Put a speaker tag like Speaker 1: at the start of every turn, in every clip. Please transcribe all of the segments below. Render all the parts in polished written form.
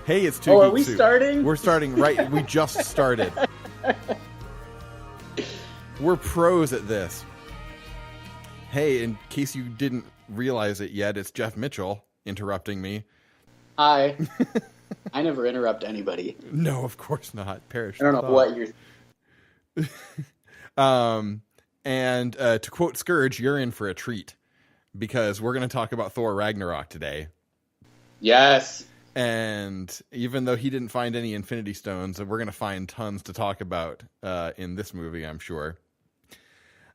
Speaker 1: Hey, it's Two
Speaker 2: Oh, are
Speaker 1: Geek
Speaker 2: we
Speaker 1: Soup.
Speaker 2: starting?
Speaker 1: We're starting right. We just started. We're pros at this. Hey, in case you didn't realize it yet, it's Jeff Mitchell interrupting me.
Speaker 2: Hi. I never interrupt anybody.
Speaker 1: No, of course not. Perish.
Speaker 2: I don't know what you're...
Speaker 1: And to quote Scourge, you're in for a treat because we're going to talk about Thor Ragnarok today.
Speaker 2: Yes.
Speaker 1: And even though he didn't find any Infinity Stones, we're going to find tons to talk about in this movie, I'm sure.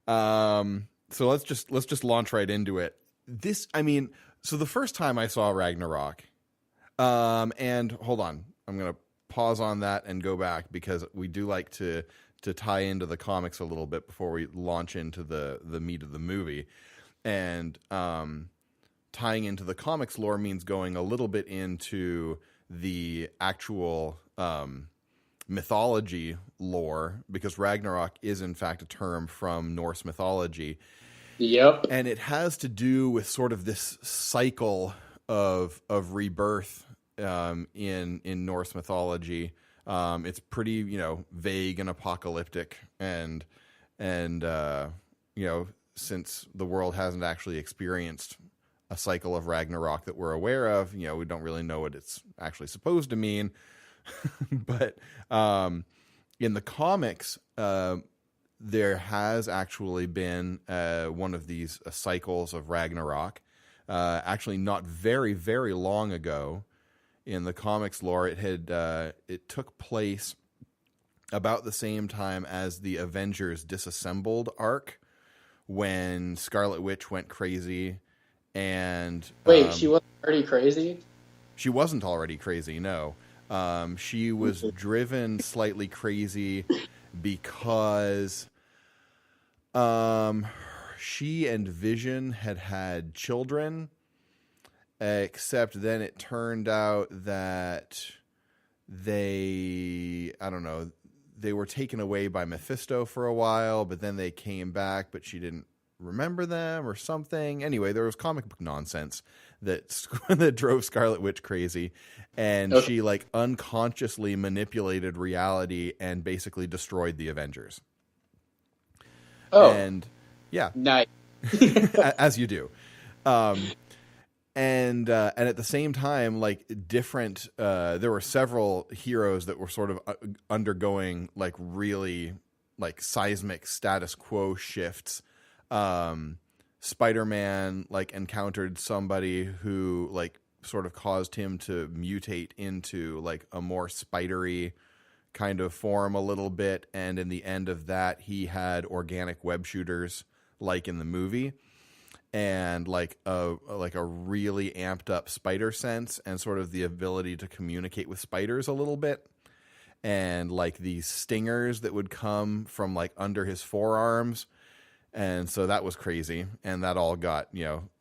Speaker 1: So let's just launch right into it. So the first time I saw Ragnarok, and hold on, I'm going to pause on that and go back because we do like to tie into the comics a little bit before we launch into the meat of the movie. And tying into the comics lore means going a little bit into the actual mythology lore, because Ragnarok is in fact a term from Norse mythology.
Speaker 2: Yep.
Speaker 1: And it has to do with sort of this cycle of rebirth in Norse mythology. It's pretty, vague and apocalyptic, and since the world hasn't actually experienced a cycle of Ragnarok that we're aware of, we don't really know what it's actually supposed to mean. But in the comics, there has actually been one of these cycles of Ragnarok. Actually, not very, very long ago. In the comics lore, it took place about the same time as the Avengers Disassembled arc, when Scarlet Witch went crazy. And
Speaker 2: wait, she wasn't already crazy?
Speaker 1: She wasn't already crazy, no. She was driven slightly crazy because she and Vision had children, except then it turned out that they were taken away by Mephisto for a while, but then they came back, but she didn't remember them or something. Anyway, there was comic book nonsense that drove Scarlet Witch crazy, and she unconsciously manipulated reality and basically destroyed the Avengers.
Speaker 2: Oh,
Speaker 1: and yeah,
Speaker 2: nice.
Speaker 1: as you do. And at the same time, different, there were several heroes that were sort of undergoing really seismic status quo shifts. Spider-Man encountered somebody who sort of caused him to mutate into a more spidery kind of form a little bit, and in the end of that, he had organic web shooters in the movie, and a really amped up spider sense, and sort of the ability to communicate with spiders a little bit, and these stingers that would come from under his forearms. And so that was crazy, and that all got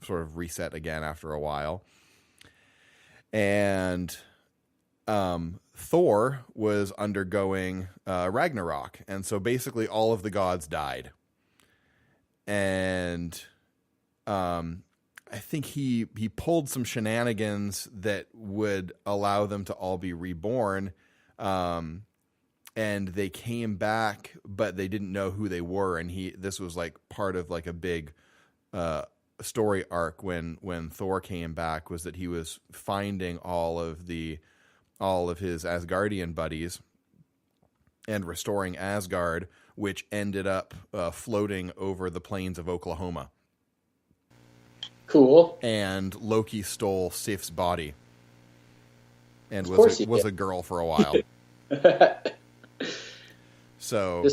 Speaker 1: sort of reset again after a while. And Thor was undergoing Ragnarok, and so basically all of the gods died. And I think he pulled some shenanigans that would allow them to all be reborn, and they came back, but they didn't know who they were. And this was part of a big story arc when Thor came back, was that he was finding all of his Asgardian buddies and restoring Asgard, which ended up floating over the plains of Oklahoma.
Speaker 2: Cool.
Speaker 1: And Loki stole Sif's body and was a girl for a while. So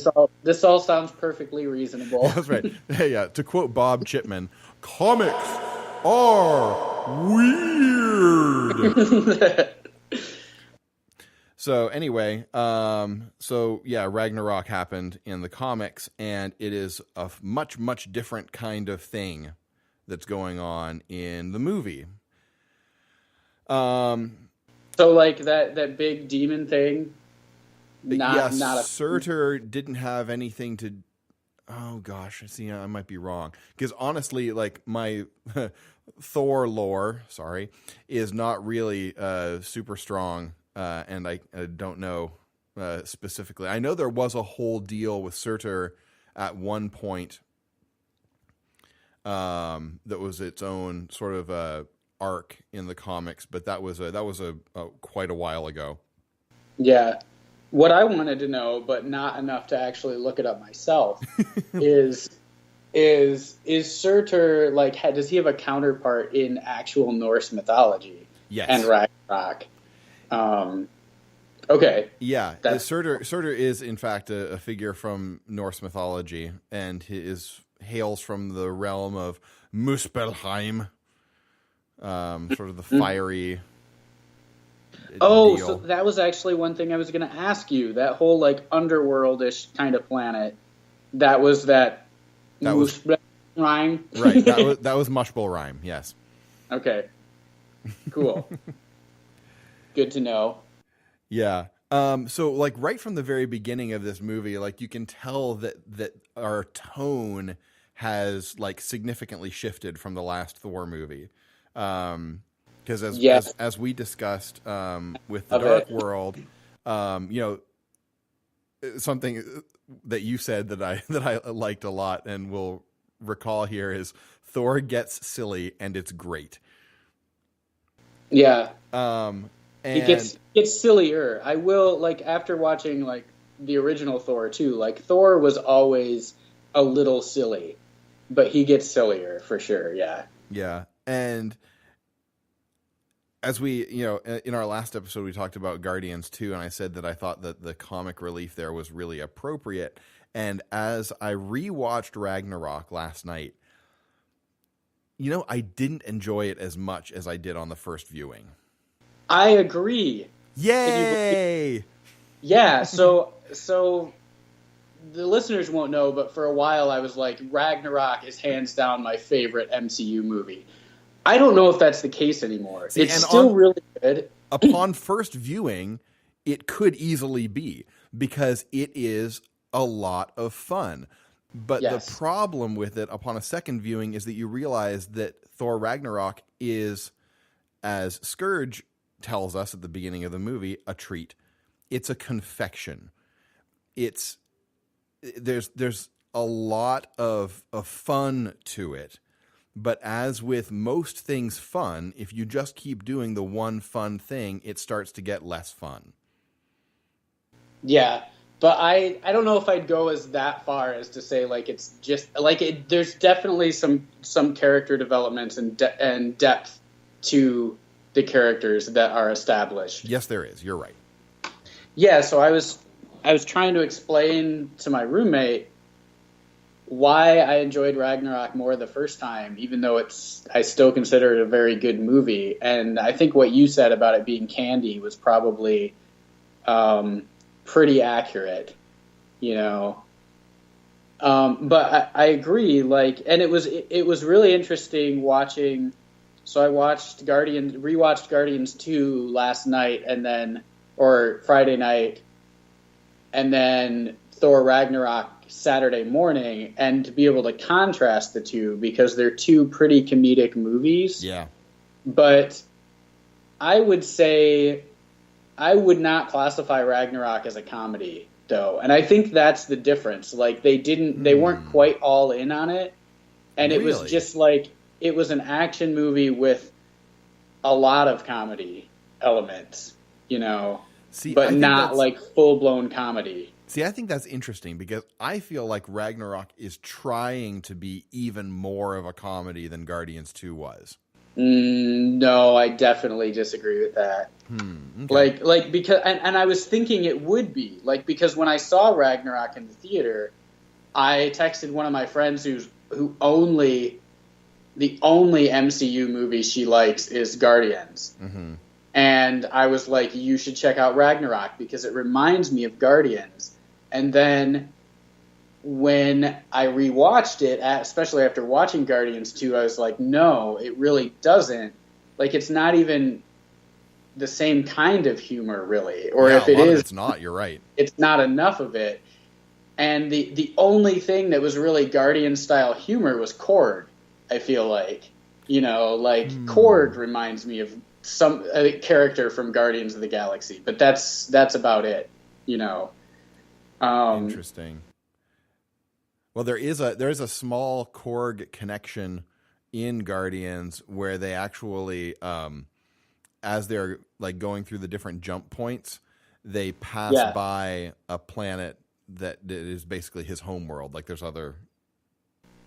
Speaker 2: this all sounds perfectly reasonable.
Speaker 1: That's right. Hey, to quote Bob Chipman, comics are weird. So anyway, Ragnarok happened in the comics, and it is a much, much different kind of thing that's going on in the movie.
Speaker 2: So that big demon thing.
Speaker 1: Surtur didn't have anything to. Oh gosh, see, I might be wrong, because honestly, my Thor lore, is not really super strong, and I don't know specifically. I know there was a whole deal with Surtur at one point that was its own sort of arc in the comics, but that was quite a while ago.
Speaker 2: Yeah. What I wanted to know, but not enough to actually look it up myself, is Surtur, like, does he have a counterpart in actual Norse mythology?
Speaker 1: Yes.
Speaker 2: And Ragnarok. Okay.
Speaker 1: Yeah, Surtur is in fact a figure from Norse mythology, and he hails from the realm of Muspelheim, sort of the fiery.
Speaker 2: Oh,
Speaker 1: deal.
Speaker 2: so that was actually one thing I was going to ask you. That whole like underworldish kind of planet. That was Muspelheim.
Speaker 1: Right. That was Muspelheim. Yes.
Speaker 2: Okay. Cool. Good to know.
Speaker 1: Yeah. So like right from the very beginning of this movie, like you can tell that our tone has like significantly shifted from the last Thor movie. Because as we discussed with the Dark World, something that you said that I liked a lot and will recall here is Thor gets silly and it's great.
Speaker 2: Yeah.
Speaker 1: And
Speaker 2: he gets sillier. I will, like, after watching like the original Thor too, like Thor was always a little silly, but he gets sillier for sure. Yeah.
Speaker 1: Yeah. And as we, in our last episode, we talked about Guardians 2, and I said that I thought that the comic relief there was really appropriate. And as I rewatched Ragnarok last night, I didn't enjoy it as much as I did on the first viewing.
Speaker 2: I agree.
Speaker 1: Yay!
Speaker 2: Yeah, so the listeners won't know, but for a while I was like, Ragnarok is hands down my favorite MCU movie. I don't know if that's the case anymore. It's still really good.
Speaker 1: Upon first viewing, it could easily be, because it is a lot of fun. But the problem with it upon a second viewing is that you realize that Thor Ragnarok is, as Scourge tells us at the beginning of the movie, a treat. It's a confection. There's a lot of fun to it. But as with most things fun, if you just keep doing the one fun thing, it starts to get less fun.
Speaker 2: Yeah, but I don't know if I'd go as that far as to say like it's just like there's definitely some character developments and depth to the characters that are established.
Speaker 1: Yes, there is. You're right.
Speaker 2: Yeah, so I was trying to explain to my roommate why I enjoyed Ragnarok more the first time, even though I still consider it a very good movie. And I think what you said about it being candy was probably pretty accurate, But I agree. Like, and it was really interesting watching. So I rewatched Guardians 2 last night or Friday night, and then Thor Ragnarok Saturday morning, and to be able to contrast the two because they're two pretty comedic movies.
Speaker 1: Yeah.
Speaker 2: But I would say I would not classify Ragnarok as a comedy though. And I think that's the difference. Like they weren't quite all in on it. And it was just like, it was an action movie with a lot of comedy elements, but not like full blown comedy.
Speaker 1: See, I think that's interesting because I feel like Ragnarok is trying to be even more of a comedy than Guardians 2 was.
Speaker 2: No, I definitely disagree with that.
Speaker 1: Okay.
Speaker 2: Like because and I was thinking it would be like, because when I saw Ragnarok in the theater, I texted one of my friends the only MCU movie she likes is Guardians. Mm-hmm. And I was like, you should check out Ragnarok because it reminds me of Guardians. And then when I rewatched it, especially after watching Guardians 2, I was like, no, it really doesn't. Like, it's not even the same kind of humor, really. Or if it is,
Speaker 1: it's not. You're right.
Speaker 2: It's not enough of it. And the only thing that was really Guardian-style humor was Korg, I feel like. You know, like Korg reminds me of a character from Guardians of the Galaxy, but that's about it. You know.
Speaker 1: Interesting. Well, there is a small Korg connection in Guardians where they actually, as they're like going through the different jump points, they pass by a planet that is basically his home world. Like there's other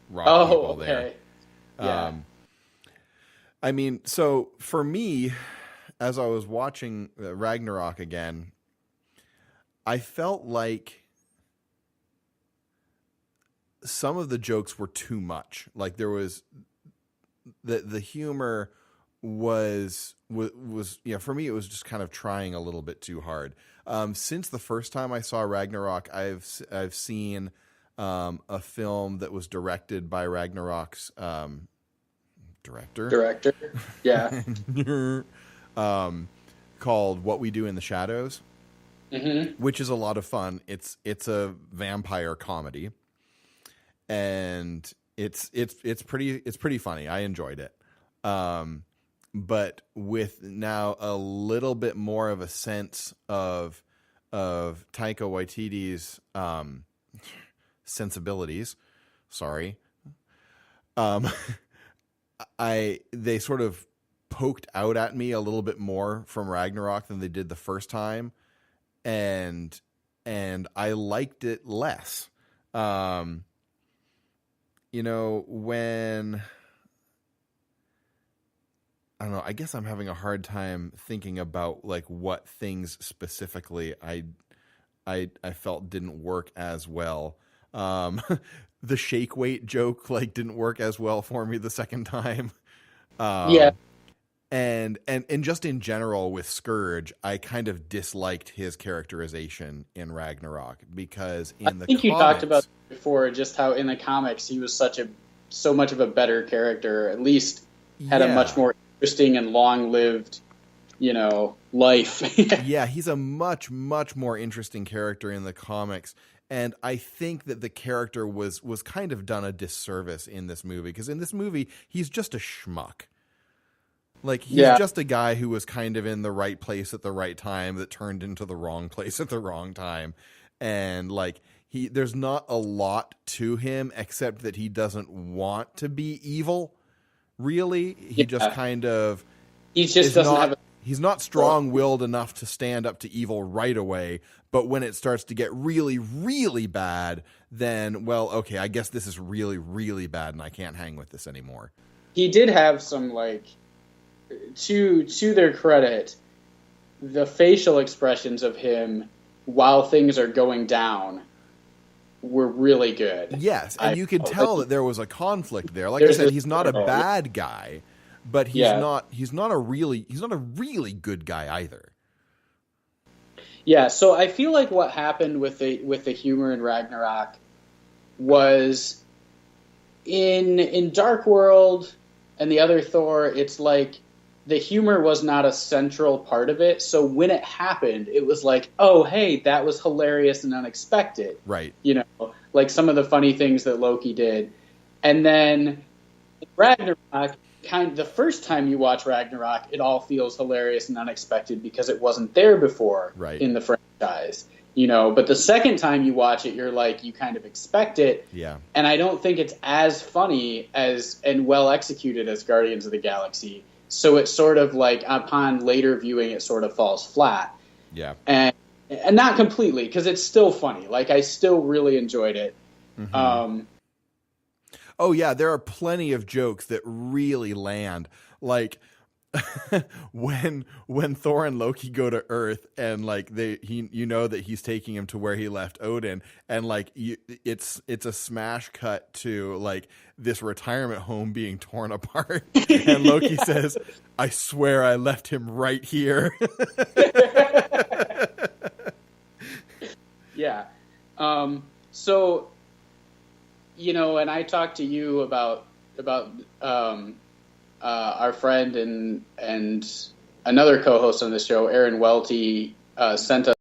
Speaker 1: rock people there.
Speaker 2: Yeah.
Speaker 1: I mean, so for me, as I was watching Ragnarok again, I felt like some of the jokes were too much. Like there was the humor was for me it was just kind of trying a little bit too hard. Since the first time I saw Ragnarok, I've seen a film that was directed by Ragnarok's director.
Speaker 2: Yeah.
Speaker 1: Called What We Do in the Shadows, which is a lot of fun. It's a vampire comedy, and it's pretty funny. I enjoyed it. But with now a little bit more of a sense of Taika Waititi's sensibilities. Sorry. They sort of poked out at me a little bit more from Ragnarok than they did the first time, and I liked it less. You know, when I don't know, I guess I'm having a hard time thinking about like what things specifically I felt didn't work as well. The shake weight joke like didn't work as well for me the second time. And just in general with Scourge, I kind of disliked his characterization in Ragnarok because in the comics,
Speaker 2: you talked about before just how in the comics he was so much of a better character, at least had a much more interesting and long-lived, you know, life.
Speaker 1: Yeah, he's a much more interesting character in the comics. And I think that the character was kind of done a disservice in this movie, because in this movie, he's just a schmuck. Like, he's just a guy who was kind of in the right place at the right time that turned into the wrong place at the wrong time. And, like, there's not a lot to him except that he doesn't want to be evil, really. He just kind of... He's not strong-willed enough to stand up to evil right away, but when it starts to get really, really bad, then, well, okay, I guess this is really, really bad and I can't hang with this anymore.
Speaker 2: He did have some, like... To their credit, the facial expressions of him while things are going down were really good.
Speaker 1: Yes, and you could tell that there was a conflict there. Like I said, he's not a bad guy, but he's not a really good guy either.
Speaker 2: Yeah, so I feel like what happened with the humor in Ragnarok was in Dark World and the other Thor, it's like the humor was not a central part of it. So when it happened, it was like, oh, hey, that was hilarious and unexpected.
Speaker 1: Right.
Speaker 2: You know, like some of the funny things that Loki did. And then in Ragnarok, the first time you watch Ragnarok, it all feels hilarious and unexpected because it wasn't there before in the franchise. You know, but the second time you watch it, you're like, you kind of expect it.
Speaker 1: Yeah. And
Speaker 2: I don't think it's as funny and well executed as Guardians of the Galaxy. So it's sort of like upon later viewing, it sort of falls flat.
Speaker 1: Yeah.
Speaker 2: And not completely, because it's still funny. Like, I still really enjoyed it.
Speaker 1: Mm-hmm. Oh yeah, there are plenty of jokes that really land. Like when Thor and Loki go to Earth and like you know that he's taking him to where he left Odin, and like it's a smash cut to like this retirement home being torn apart, and Loki says, "I swear I left him right here."
Speaker 2: Yeah. So, you know, and I talked to you about our friend and another co-host on the show, Aaron Welty, sent us